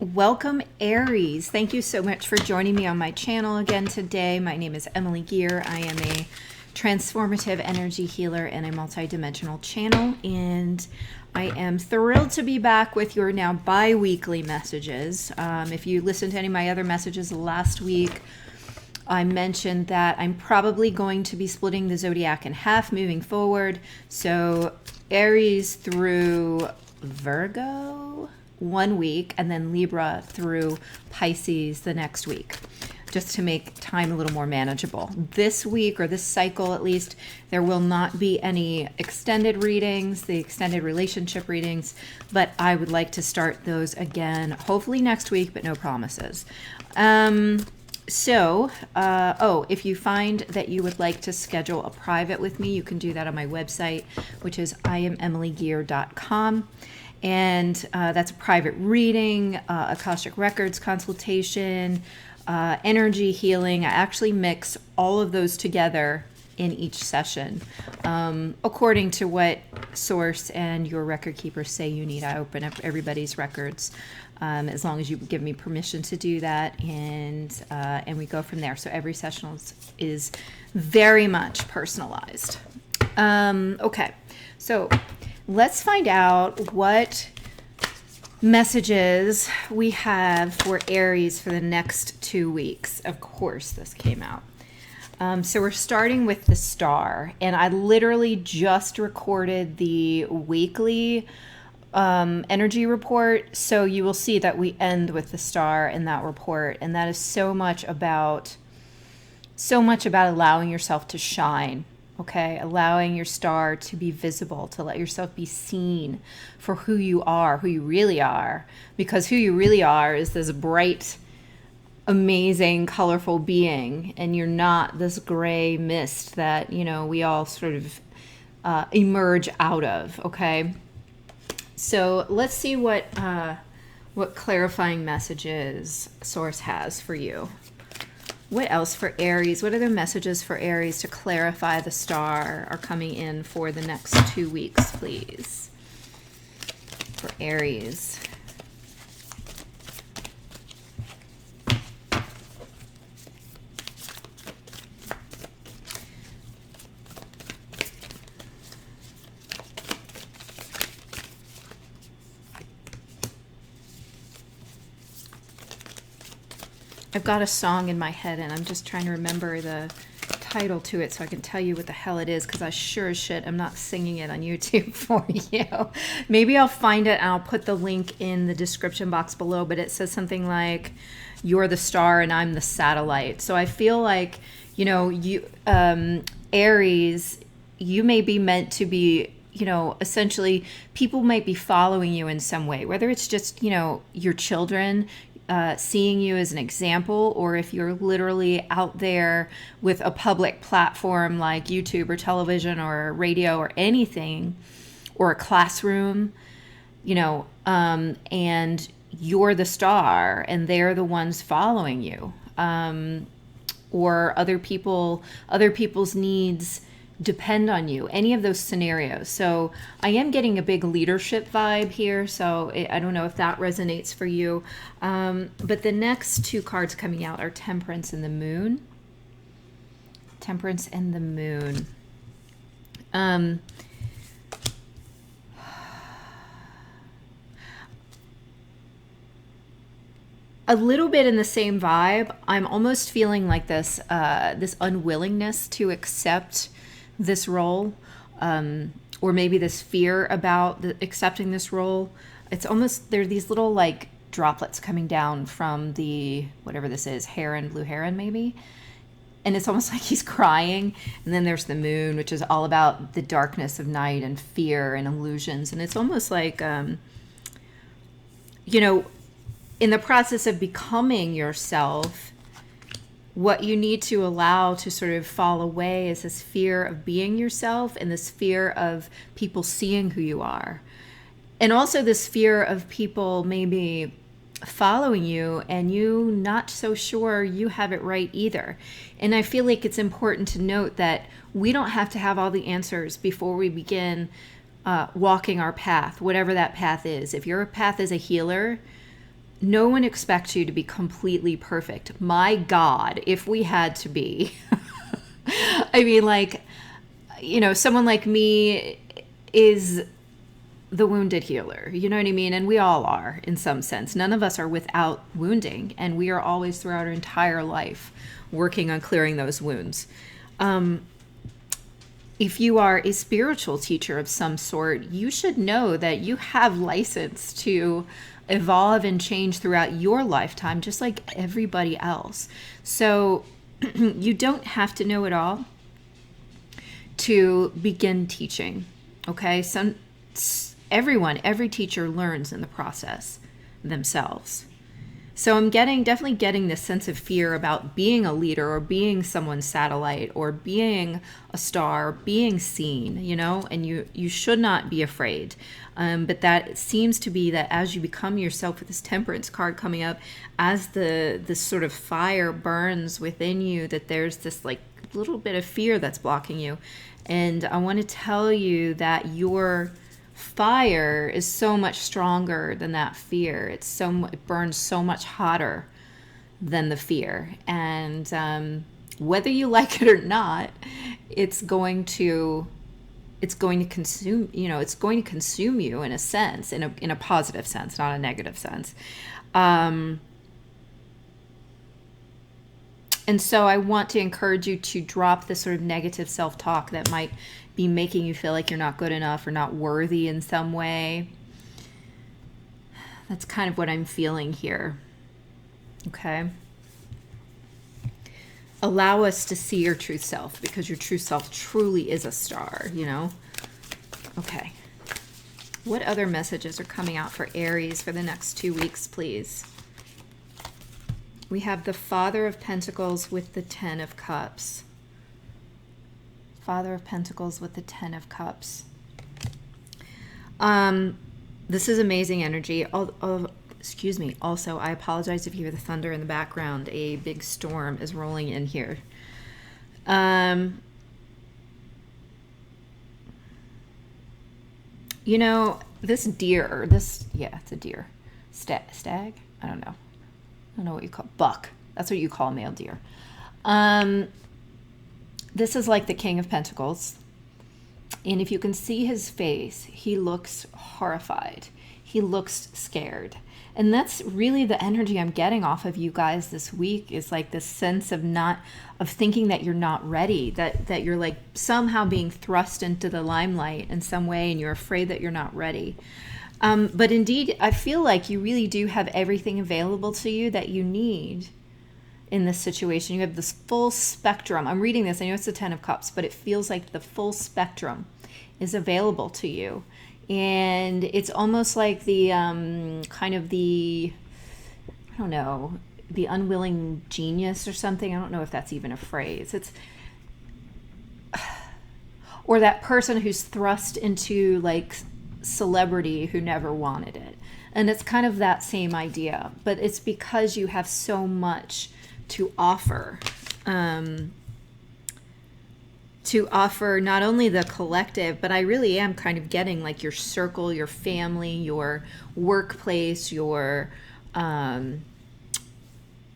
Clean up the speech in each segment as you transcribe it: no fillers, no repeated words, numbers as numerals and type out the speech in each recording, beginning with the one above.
Welcome, Aries. Thank you so much for joining me on my channel again today. My name is Emily Gear. I am a transformative energy healer and a multidimensional channel, and I am thrilled to be back with your now bi-weekly messages. If you listened to any of my other messages last week, I mentioned that I'm probably going to be splitting the zodiac in half moving forward. So Aries through Virgo 1 week, and then Libra through Pisces the next week, just to make time a little more manageable. This week, or this cycle at least, there will not be any extended readings, the extended relationship readings, but I would like to start those again, hopefully next week, but no promises. If you find that you would like to schedule a private with me, you can do that on my website, which is IamEmilyGear.com. And that's a private reading, akashic records consultation, energy healing. I actually mix all of those together in each session, according to what source and your record keepers say you need. I open up everybody's records, as long as you give me permission to do that, and we go from there. So every session is very much personalized. Okay, so let's find out what messages we have for Aries for the next 2 weeks. Of course, this came out. So we're starting with the star, and I literally just recorded the weekly energy report. So you will see that we end with the star in that report, and that is so much about allowing yourself to shine. Okay, allowing your star to be visible, to let yourself be seen for who you are, who you really are, because who you really are is this bright, amazing, colorful being, and you're not this gray mist that, we all sort of emerge out of. Okay, so let's see what clarifying messages Source has for you. What else for Aries? What other messages for Aries to clarify the star are coming in for the next 2 weeks, please? For Aries. I've got a song in my head, and I'm just trying to remember the title to it so I can tell you what the hell it is, because I sure as shit am not singing it on YouTube for you. Maybe I'll find it and I'll put the link in the description box below, but it says something like, "You're the star and I'm the satellite." So I feel like, Aries, you may be meant to be, essentially people might be following you in some way, whether it's just, your children, seeing you as an example, or if you're literally out there with a public platform like YouTube or television or radio or anything, or a classroom, and you're the star and they're the ones following you, or other people's needs depend on you, any of those scenarios. So I am getting a big leadership vibe here, so I don't know if that resonates for you. But the next 2 cards coming out are Temperance and the Moon. Temperance and the Moon. A little bit in the same vibe. I'm almost feeling like this unwillingness to accept this role, or maybe this fear about accepting this role. It's almost, there are these little like droplets coming down from the, whatever this is, blue heron maybe, and it's almost like he's crying. And then there's the moon, which is all about the darkness of night and fear and illusions, and it's almost like in the process of becoming yourself, what you need to allow to sort of fall away is this fear of being yourself, and this fear of people seeing who you are. And also this fear of people maybe following you and you not so sure you have it right either. And I feel like it's important to note that we don't have to have all the answers before we begin walking our path, whatever that path is. If your path is a healer, no one expects you to be completely perfect. My God, if we had to be. I mean, like, someone like me is the wounded healer. You know what I mean? And we all are in some sense. None of us are without wounding. And we are always throughout our entire life working on clearing those wounds. If you are a spiritual teacher of some sort, you should know that you have license to evolve and change throughout your lifetime, just like everybody else. So you don't have to know it all to begin teaching. Okay? Every teacher learns in the process themselves. So I'm definitely getting this sense of fear about being a leader or being someone's satellite or being a star, or being seen, and you should not be afraid. But that seems to be that as you become yourself, with this Temperance card coming up, as this sort of fire burns within you, that there's this like little bit of fear that's blocking you. And I want to tell you that your fire is so much stronger than that fear. It burns so much hotter than the fear. And whether you like it or not, it's going to consume, it's going to consume you in a sense, in a positive sense, not a negative sense. And so I want to encourage you to drop this sort of negative self-talk that might be making you feel like you're not good enough or not worthy in some way. That's kind of what I'm feeling here. Okay? Allow us to see your true self, because your true self truly is a star, Okay. What other messages are coming out for Aries for the next 2 weeks, please? We have the Father of Pentacles with the Ten of Cups. Father of Pentacles with the Ten of Cups. This is amazing energy. Excuse me. Also, I apologize if you hear the thunder in the background. A big storm is rolling in here. This deer, it's a deer. Stag? I don't know. I don't know what you call buck. That's what you call a male deer. This is like the King of Pentacles. And if you can see his face, he looks horrified. He looks scared. And that's really the energy I'm getting off of you guys this week, is like this sense of thinking that you're not ready, that you're like somehow being thrust into the limelight in some way, and you're afraid that you're not ready. But indeed, I feel like you really do have everything available to you that you need in this situation. You have this full spectrum. I'm reading this. I know it's the Ten of Cups, but it feels like the full spectrum is available to you. And it's almost like the the unwilling genius or something. I don't know if that's even a phrase. Or that person who's thrust into like celebrity who never wanted it. And it's kind of that same idea, but it's because you have so much to offer not only the collective, but I really am kind of getting like your circle, your family, your workplace, your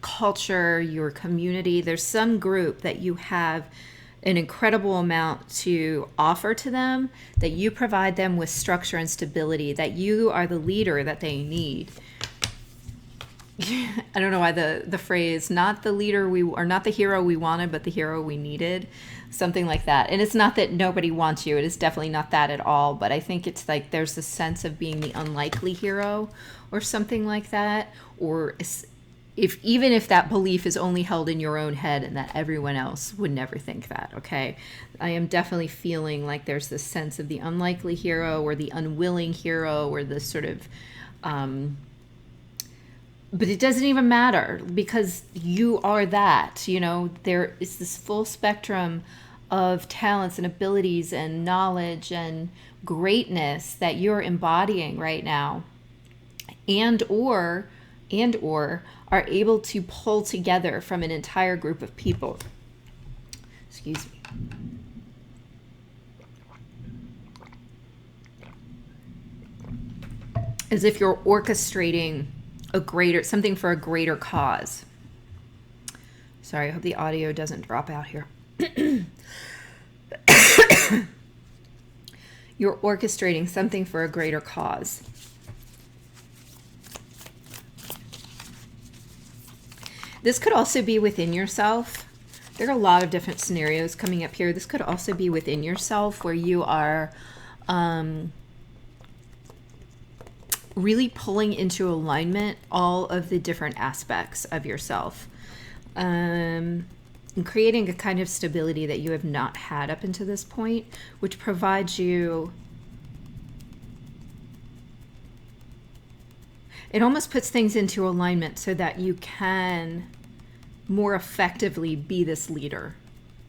culture, your community. There's some group that you have an incredible amount to offer to them, that you provide them with structure and stability, that you are the leader that they need. I don't know why the phrase, not the leader not the hero we wanted, but the hero we needed, something like that. And it's not that nobody wants you. It is definitely not that at all. But I think it's like there's a sense of being the unlikely hero or something like that. Or even if that belief is only held in your own head and that everyone else would never think that, okay? I am definitely feeling like there's this sense of the unlikely hero or the unwilling hero or the sort of... but it doesn't even matter, because you are that, there is this full spectrum of talents and abilities and knowledge and greatness that you're embodying right now, and or are able to pull together from an entire group of people. Excuse me. As if you're orchestrating something for a greater cause. Sorry, I hope the audio doesn't drop out here. You're orchestrating something for a greater cause. This could also be within yourself. There are a lot of different scenarios coming up here. This could also be within yourself where you are really pulling into alignment all of the different aspects of yourself. And creating a kind of stability that you have not had up until this point, which provides you, it almost puts things into alignment so that you can more effectively be this leader,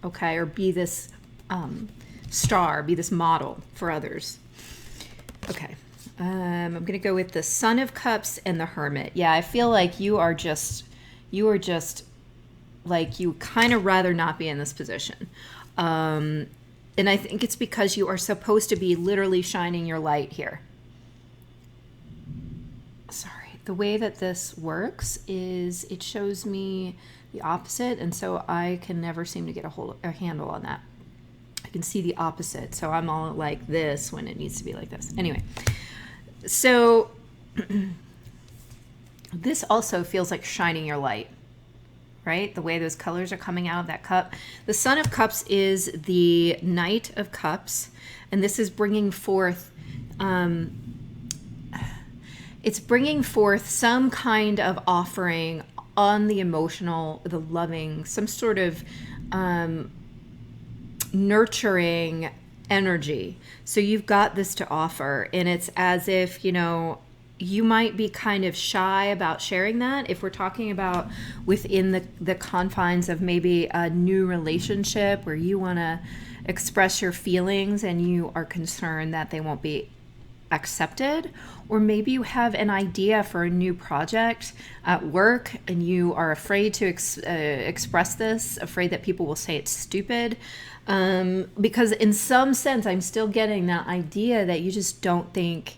okay? Or be this star, be this model for others. Okay, I'm gonna go with the Son of Cups and the Hermit. Yeah, I feel like you are just like, you kind of rather not be in this position. And I think it's because you are supposed to be literally shining your light here. Sorry. The way that this works is it shows me the opposite, and so I can never seem to get a handle on that. I can see the opposite, so I'm all like this when it needs to be like this. Anyway, so this also feels like shining your light, right? The way those colors are coming out of that cup. The Son of Cups is the Knight of Cups, and this is bringing forth, it's bringing forth some kind of offering on the emotional, the loving, some sort of nurturing energy. So you've got this to offer, and it's as if, you know, you might be kind of shy about sharing that if we're talking about within the confines of maybe a new relationship where you want to express your feelings and you are concerned that they won't be accepted, or maybe you have an idea for a new project at work and you are afraid to express this, afraid that people will say it's stupid, because in some sense I'm still getting that idea that you just don't think,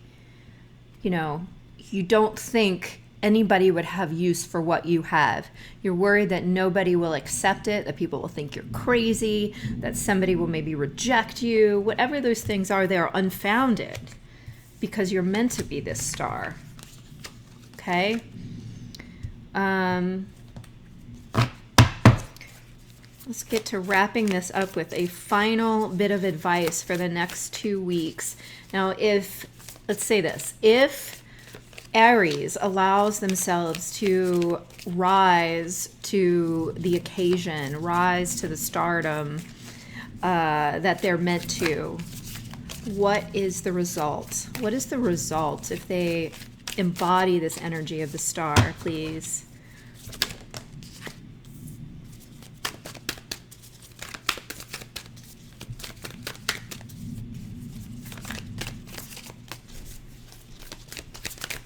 you know, you don't think anybody would have use for what you have. You're worried that nobody will accept it, that people will think you're crazy, that somebody will maybe reject you. Whatever those things are, they're unfounded because you're meant to be this star. Okay? Let's get to wrapping this up with a final bit of advice for the next 2 weeks. Now, let's say this, if Aries allows themselves to rise to the occasion, rise to the stardom that they're meant to, what is the result? What is the result if they embody this energy of the star, please?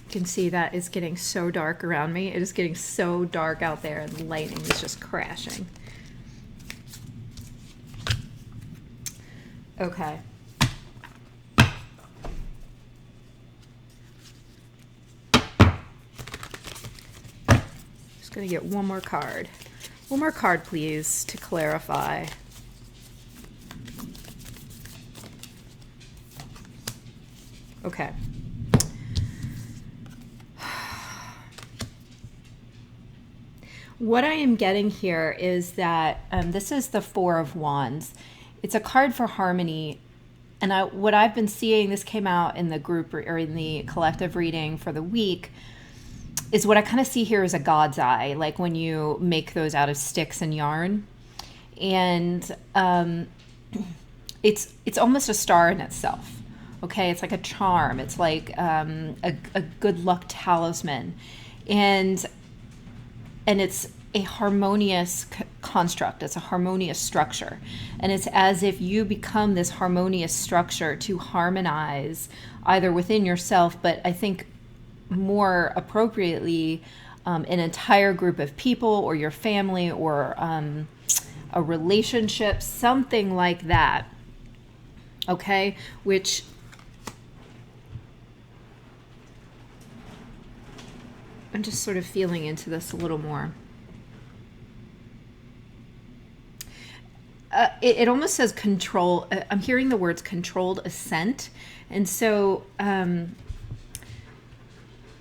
You can see that it's getting so dark around me. It is getting so dark out there and the lightning is just crashing. Okay. Just gonna get one more card. One more card, please, to clarify. Okay. What I am getting here is that this is the Four of Wands. It's a card for harmony. And what I've been seeing, this came out in the group or in the collective reading for the week, is what I kind of see here is a God's eye, like when you make those out of sticks and yarn. And it's almost a star in itself. Okay, it's like a charm. It's like a good luck talisman. And it's a harmonious construct. It's a harmonious structure. And it's as if you become this harmonious structure to harmonize either within yourself, but I think more appropriately, an entire group of people or your family or a relationship, something like that. Okay, which I'm just sort of feeling into this a little more. It almost says control. I'm hearing the words controlled ascent. And so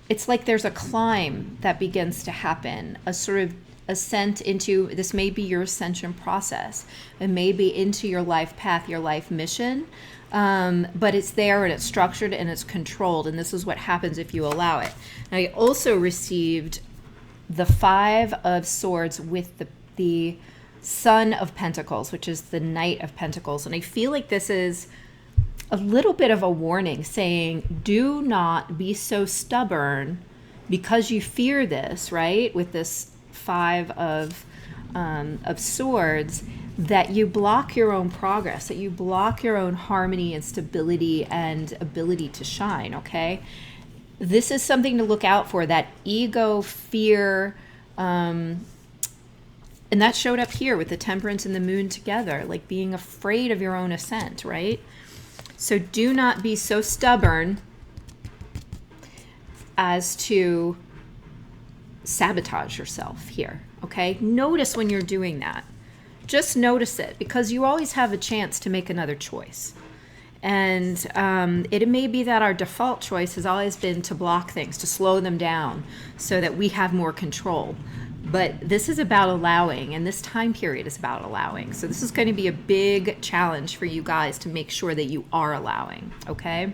it's like there's a climb that begins to happen, a sort of ascent into, this may be your ascension process. It may be into your life path, your life mission. But it's there and it's structured and it's controlled. And this is what happens if you allow it. And I also received the 5 of Swords with the Son of Pentacles, which is the Knight of Pentacles. And I feel like this is a little bit of a warning saying, do not be so stubborn because you fear this, right? With this 5 of Swords, that you block your own progress, that you block your own harmony and stability and ability to shine, okay? This is something to look out for, that ego, fear, and that showed up here with the Temperance and the Moon together, like being afraid of your own ascent, right? So do not be so stubborn as to sabotage yourself here, okay? Notice when you're doing that. Just notice it, because you always have a chance to make another choice. And it may be that our default choice has always been to block things, to slow them down so that we have more control. But this is about allowing, and this time period is about allowing. So this is going to be a big challenge for you guys to make sure that you are allowing, okay?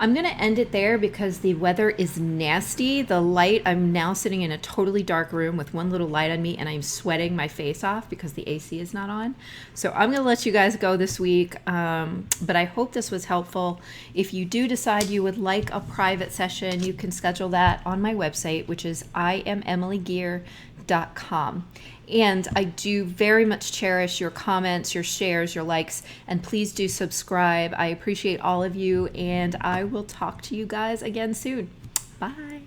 I'm going to end it there because the weather is nasty. The light, I'm now sitting in a totally dark room with one little light on me, and I'm sweating my face off because the AC is not on. So I'm going to let you guys go this week, but I hope this was helpful. If you do decide you would like a private session, you can schedule that on my website, which is IamEmilyGear.com. And I do very much cherish your comments, your shares, your likes, and please do subscribe. I appreciate all of you, and I will talk to you guys again soon. Bye.